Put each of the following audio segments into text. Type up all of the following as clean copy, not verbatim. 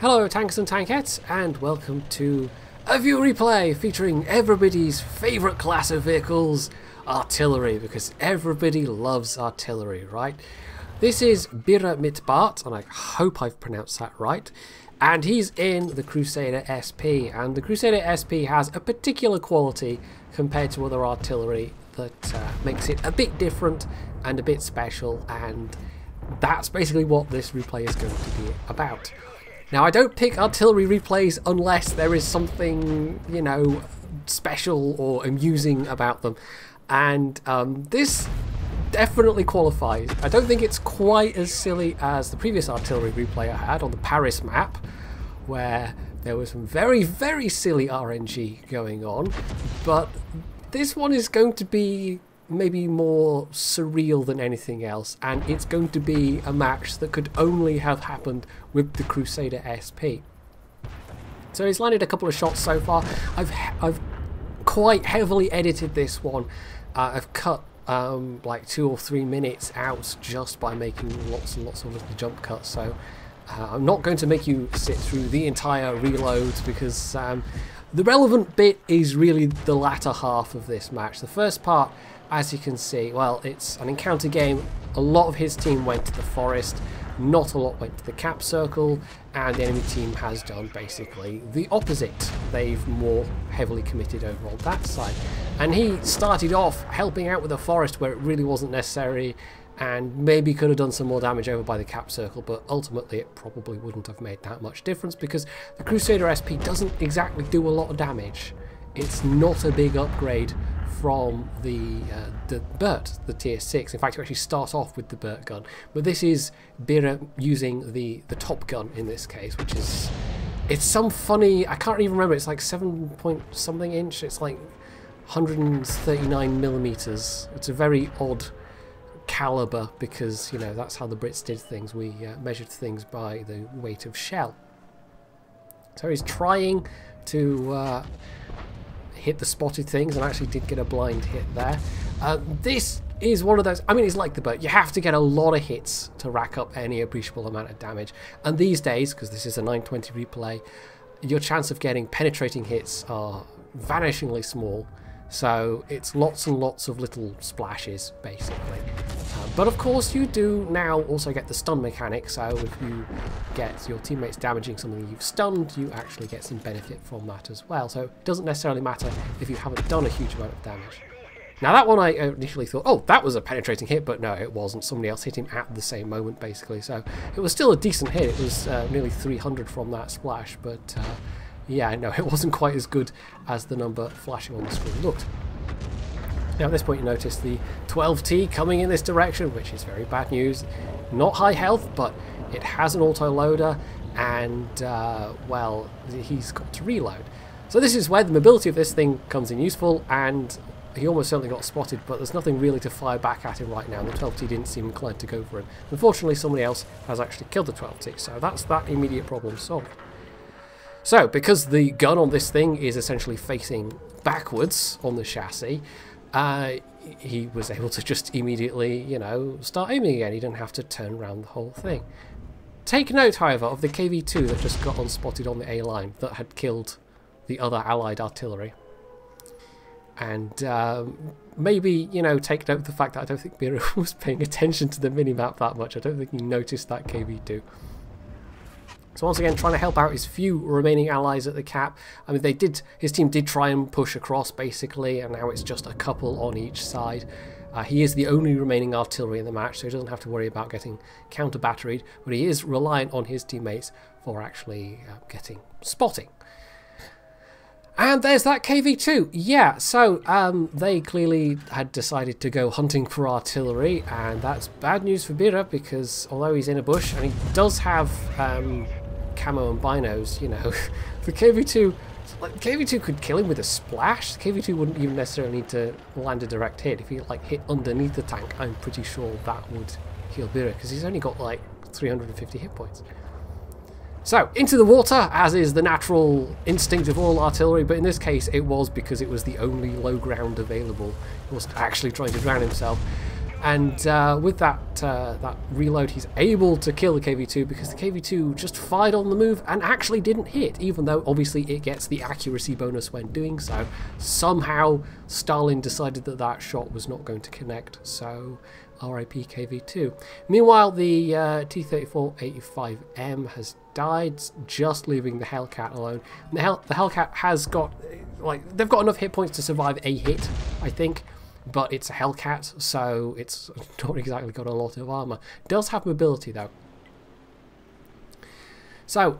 Hello tanks and tankettes, and welcome to a view replay featuring everybody's favourite class of vehicles, artillery, because everybody loves artillery, right? This is Bira mit Bart, and I hope I've pronounced that right, and he's in the Crusader SP, and the Crusader SP has a particular quality compared to other artillery that makes it a bit different and a bit special, and that's basically what this replay is going to be about. Now, I don't pick artillery replays unless there is something, you know, special or amusing about them, and this definitely qualifies. I don't think it's quite as silly as the previous artillery replay I had on the Paris map, where there was some very, very silly RNG going on, but this one is going to be maybe more surreal than anything else, and it's going to be a match that could only have happened with the Crusader SP. So he's landed a couple of shots so far. I've quite heavily edited this one. I've cut like 2 or 3 minutes out just by making lots and lots of little jump cuts, so I'm not going to make you sit through the entire reload, because the relevant bit is really the latter half of this match. The first part, as you can see, well, it's an encounter game. A lot of his team went to the forest, not a lot went to the cap circle, and the enemy team has done basically the opposite. They've more heavily committed over on that side. And he started off helping out with the forest where it really wasn't necessary, and maybe could have done some more damage over by the cap circle, but ultimately it probably wouldn't have made that much difference, because the Crusader SP doesn't exactly do a lot of damage. It's not a big upgrade from the Burt, the tier 6. In fact, you actually start off with the Burt gun, but this is Bira using the top gun in this case, which is, it's some funny, I can't even remember, it's like 7 point something inch, it's like 139 millimeters. It's a very odd caliber, because, you know, that's how the Brits did things. We measured things by the weight of shell. So he's trying to hit the spotted things, and actually did get a blind hit there. This is one of those, I mean, it's like the Burt, you have to get a lot of hits to rack up any appreciable amount of damage, and these days, because this is a 920 replay, your chance of getting penetrating hits are vanishingly small. So it's lots and lots of little splashes, basically. But of course, you do now also get the stun mechanic, so if you get your teammates damaging something you've stunned, you actually get some benefit from that as well. So it doesn't necessarily matter if you haven't done a huge amount of damage. Now, that one I initially thought, oh, that was a penetrating hit, but no, it wasn't. Somebody else hit him at the same moment, basically. So it was still a decent hit. It was nearly 300 from that splash, but yeah, no, it wasn't quite as good as the number flashing on the screen looked. Now, at this point, you notice the 12T coming in this direction, which is very bad news. Not high health, but it has an auto-loader, and, well, he's got to reload. So this is where the mobility of this thing comes in useful, and he almost certainly got spotted, but there's nothing really to fire back at him right now, and the 12T didn't seem inclined to go for him. Unfortunately, somebody else has actually killed the 12T, so that's that immediate problem solved. So, because the gun on this thing is essentially facing backwards on the chassis, he was able to just immediately, you know, start aiming again. He didn't have to turn around the whole thing. Take note, however, of the KV-2 that just got unspotted on the A line that had killed the other allied artillery. And maybe, you know, take note of the fact that I don't think Bira was paying attention to the minimap that much. I don't think he noticed that KV-2. So once again, trying to help out his few remaining allies at the cap. I mean, his team did try and push across, basically, and now it's just a couple on each side. He is the only remaining artillery in the match, so he doesn't have to worry about getting counter-batteried, but he is reliant on his teammates for actually getting spotting. And there's that KV-2. Yeah, so they clearly had decided to go hunting for artillery, and that's bad news for Bira, because although he's in a bush, and he does have camo and binos, you know, the KV-2, like, KV-2 could kill him with a splash. The KV-2 wouldn't even necessarily need to land a direct hit. If he like hit underneath the tank, I'm pretty sure that would kill Bira, because he's only got like 350 hit points. So, into the water, as is the natural instinct of all artillery, but in this case it was because it was the only low ground available. He wasn't actually trying to drown himself. And with that reload, he's able to kill the KV-2 because the KV-2 just fired on the move and actually didn't hit, even though obviously it gets the accuracy bonus when doing so. Somehow Stalin decided that that shot was not going to connect, so RIP KV-2. Meanwhile, the T-34-85M has died, just leaving the Hellcat alone. And the Hellcat has got, like, they've got enough hit points to survive a hit, I think. But it's a Hellcat, so it's not exactly got a lot of armour. Does have mobility, though. So,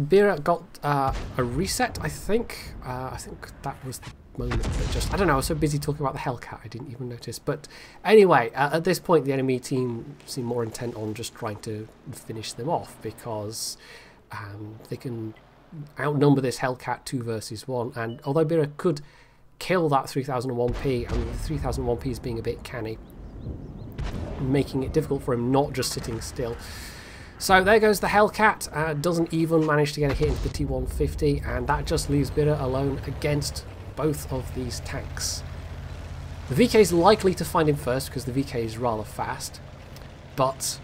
Bira got a reset, I think. I think that was the moment that just... I don't know, I was so busy talking about the Hellcat, I didn't even notice. But anyway, at this point, the enemy team seem more intent on just trying to finish them off, because they can outnumber this Hellcat 2 versus 1. And although Bira could kill that 3001p, and the 3001p is being a bit canny, making it difficult for him not just sitting still. So there goes the Hellcat, doesn't even manage to get a hit into the T-150, and that just leaves Bira alone against both of these tanks. The VK is likely to find him first because the VK is rather fast, but,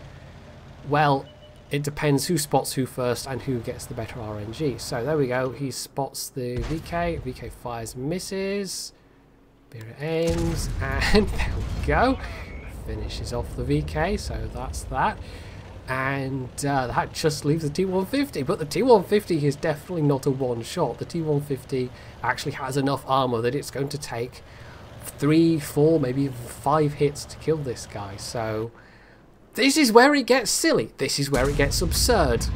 well, it depends who spots who first and who gets the better RNG. So there we go, he spots the VK, VK fires, misses, Bira aims, and there we go, finishes off the VK, so that's that. And that just leaves the T-150, but the T-150 is definitely not a one-shot. The T-150 actually has enough armor that it's going to take 3, 4, maybe even 5 hits to kill this guy, so this is where it gets silly. This is where it gets absurd.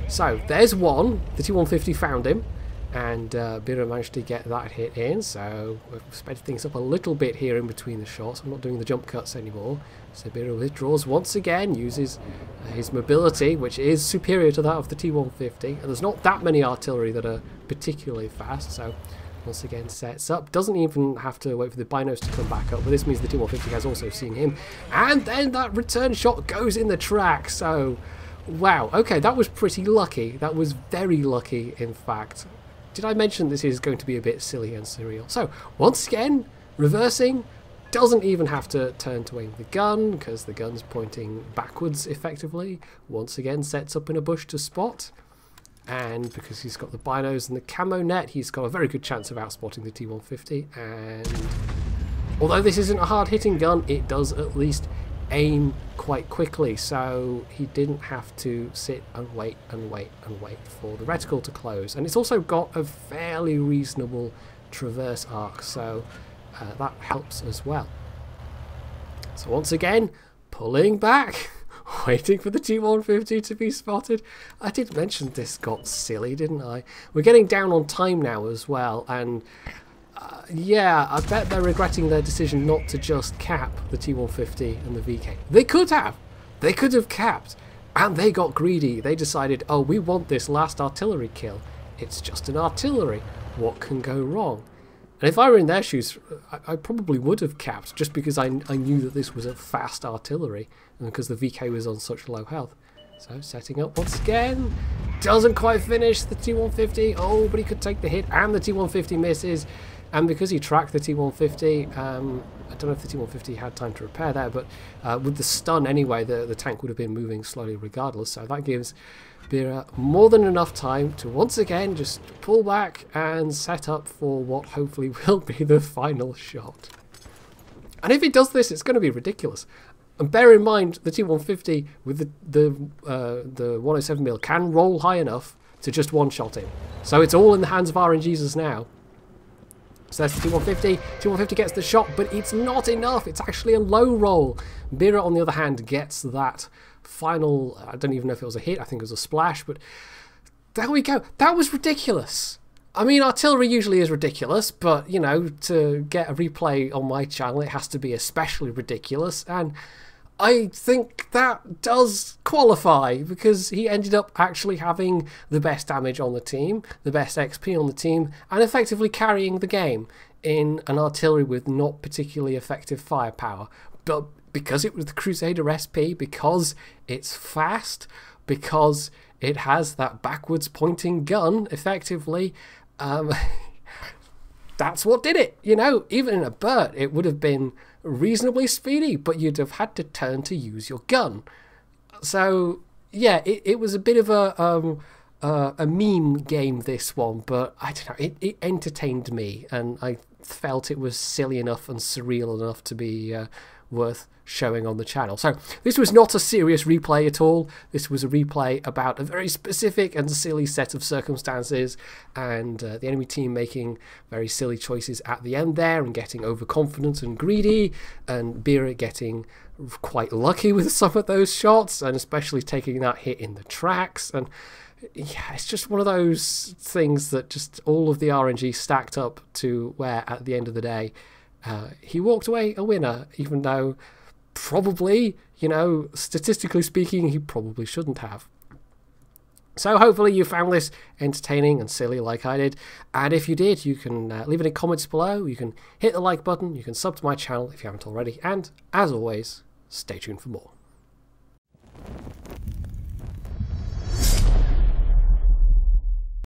So there's one. The T-150 found him, and Bira managed to get that hit in. So we've sped things up a little bit here in between the shots. I'm not doing the jump cuts anymore. So Bira withdraws once again, uses his mobility, which is superior to that of the T-150. And there's not that many artillery that are particularly fast. So once again sets up, doesn't even have to wait for the binos to come back up, but this means the T-150 has also seen him, and then that return shot goes in the track. So wow, okay, that was pretty lucky. That was very lucky, in fact. Did I mention this is going to be a bit silly and surreal? So once again, reversing, doesn't even have to turn to aim the gun because the gun's pointing backwards effectively. Once again sets up in a bush to spot. And because he's got the binos and the camo net, he's got a very good chance of outspotting the T-150. And although this isn't a hard-hitting gun, it does at least aim quite quickly. So he didn't have to sit and wait and wait and wait for the reticle to close. And it's also got a fairly reasonable traverse arc, so that helps as well. So once again, pulling back. Waiting for the T-150 to be spotted. I did mention this got silly, didn't I? We're getting down on time now as well, and yeah, I bet they're regretting their decision not to just cap the T-150 and the VK. They could have. They could have capped, and they got greedy. They decided, oh, we want this last artillery kill. It's just an artillery. What can go wrong? And if I were in their shoes, I probably would have capped, just because I knew that this was a fast artillery, and because the VK was on such low health. So setting up once again, doesn't quite finish the T-150, oh, but he could take the hit, and the T-150 misses, and because he tracked the T-150, I don't know if the T-150 had time to repair there, but with the stun anyway, the tank would have been moving slowly regardless, so that gives Bira more than enough time to once again just pull back and set up for what hopefully will be the final shot. And if he does this, it's going to be ridiculous. And bear in mind, the T-150 with the 107mm can roll high enough to just one-shot him. So it's all in the hands of RNGers now. So that's the T-150. T-150 gets the shot, but it's not enough. It's actually a low roll. Bira, on the other hand, gets that final, I don't even know if it was a hit, I think it was a splash, but there we go. That was ridiculous. I mean, artillery usually is ridiculous, but, you know, to get a replay on my channel, it has to be especially ridiculous, and I think that does qualify, because he ended up actually having the best damage on the team, the best XP on the team, and effectively carrying the game in an artillery with not particularly effective firepower. But because it was the Crusader SP, because it's fast, because it has that backwards pointing gun, effectively, that's what did it. You know, even in a BERT, it would have been reasonably speedy, but you'd have had to turn to use your gun. So yeah, it was a bit of a meme game, this one, but I don't know, it entertained me, and I felt it was silly enough and surreal enough to be worth showing on the channel. So this was not a serious replay at all. This was a replay about a very specific and silly set of circumstances, and the enemy team making very silly choices at the end there and getting overconfident and greedy, and Bira getting quite lucky with some of those shots, and especially taking that hit in the tracks. And yeah, it's just one of those things that just all of the RNG stacked up to where at the end of the day he walked away a winner, even though probably, you know, statistically speaking, he probably shouldn't have. So hopefully you found this entertaining and silly like I did, and if you did, you can leave any comments below, you can hit the like button, you can sub to my channel if you haven't already, and as always, stay tuned for more.